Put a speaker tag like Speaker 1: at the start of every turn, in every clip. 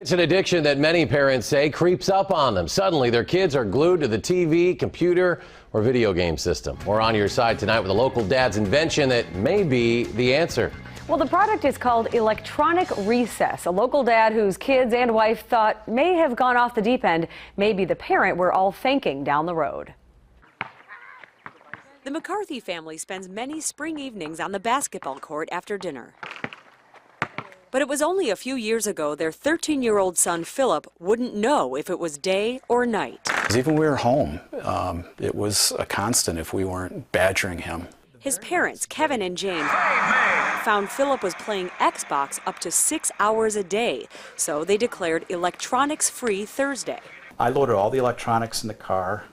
Speaker 1: It's an addiction that many parents say creeps up on them. Suddenly, their kids are glued to the TV, computer, or video game system. We're on your side tonight with a local dad's invention that may be the answer.
Speaker 2: Well, the product is called Electronic Recess. A local dad whose kids and wife thought may have gone off the deep end may be the parent we're all thanking down the road.
Speaker 3: The McCarthy family spends many spring evenings on the basketball court after dinner. But it was only a few years ago their 13-year-old son, Philip, wouldn't know if it was day or night.
Speaker 4: Even when we were home, it was a constant if we weren't badgering him.
Speaker 3: His parents, Kevin and Jane, found Philip was playing Xbox up to 6 hours a day, so they declared electronics-free Thursday.
Speaker 4: I loaded all the electronics in the car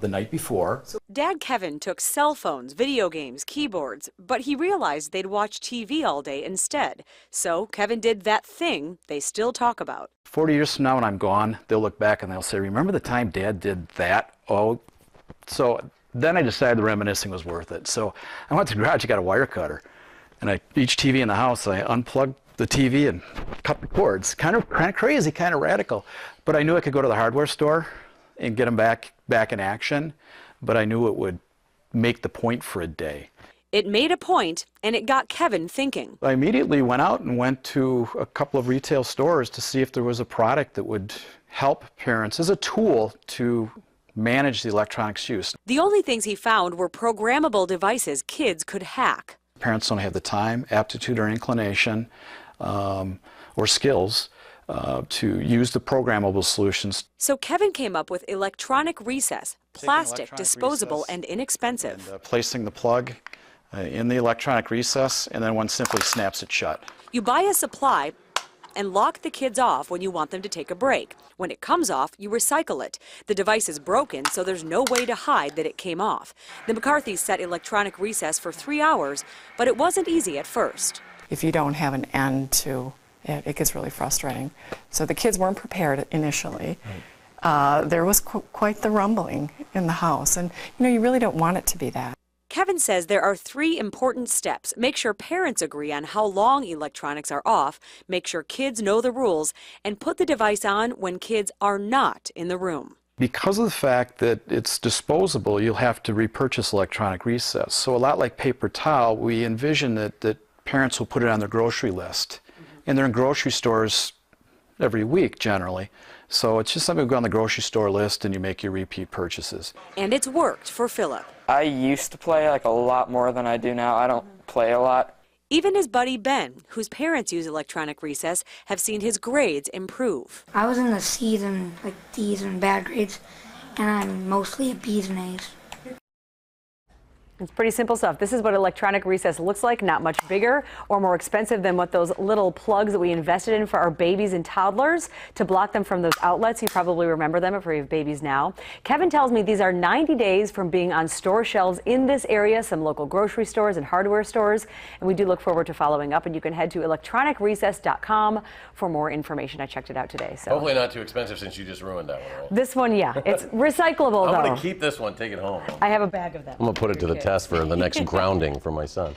Speaker 4: the night before.
Speaker 3: Dad Kevin took cell phones, video games, keyboards, but he realized they'd watch TV all day instead. So Kevin did that thing they still talk about.
Speaker 4: 40 years from now when I'm gone, they'll look back and they'll say, remember the time Dad did that? Oh, so then I decided the reminiscing was worth it. So I went to the garage, I got a wire cutter, and each TV in the house, I unplugged the TV and cut the cords. Kind of crazy, kind of radical. But I knew I could go to the hardware store and get them back in action, but I knew it would make the point for a day.
Speaker 3: It made a point, and it got Kevin thinking.
Speaker 4: I immediately went out and went to a couple of retail stores to see if there was a product that would help parents as a tool to manage the electronics use.
Speaker 3: The only things he found were programmable devices kids could hack.
Speaker 4: Parents don't have the time, aptitude, or inclination, or skills to use the programmable solutions.
Speaker 3: So Kevin came up with Electronic Recess, plastic, disposable, and inexpensive.
Speaker 4: And, placing the plug in the electronic recess, and then one simply snaps it shut.
Speaker 3: You buy a supply and lock the kids off when you want them to take a break. When it comes off, you recycle it. The device is broken, so there's no way to hide that it came off. The McCarthys set Electronic Recess for 3 hours, but it wasn't easy at first.
Speaker 5: If you don't have an end to it, it gets really frustrating. So the kids weren't prepared initially. There was quite the rumbling in the house, and you really don't want it to be that.
Speaker 3: Kevin says there are 3 important steps. Make sure parents agree on how long electronics are off, make sure kids know the rules, and put the device on when kids are not in the room.
Speaker 4: Because of the fact that it's disposable, you'll have to repurchase Electronic Recess. So a lot like paper towel, we envision that parents will put it on their grocery list. And they're in grocery stores every week, generally. So it's just something you go on the grocery store list and you make your repeat purchases.
Speaker 3: And it's worked for Philip.
Speaker 6: I used to play like a lot more than I do now. I don't play a lot.
Speaker 3: Even his buddy Ben, whose parents use Electronic Recess, have seen his grades improve.
Speaker 7: I was in the C's and like D's and bad grades, and I'm mostly at B's and A's.
Speaker 2: It's pretty simple stuff. This is what Electronic Recess looks like, not much bigger or more expensive than what those little plugs that we invested in for our babies and toddlers to block them from those outlets. You probably remember them if you have babies now. Kevin tells me these are 90 days from being on store shelves in this area, some local grocery stores and hardware stores. And we do look forward to following up, and you can head to electronicrecess.com for more information. I checked it out today. So
Speaker 1: Hopefully not too expensive since you just ruined that one, right?
Speaker 2: This one, yeah, it's recyclable though.
Speaker 1: I'm going to keep this one, take it home.
Speaker 2: I have a bag of them.
Speaker 1: I'm going to put it to the test for the next grounding for my son.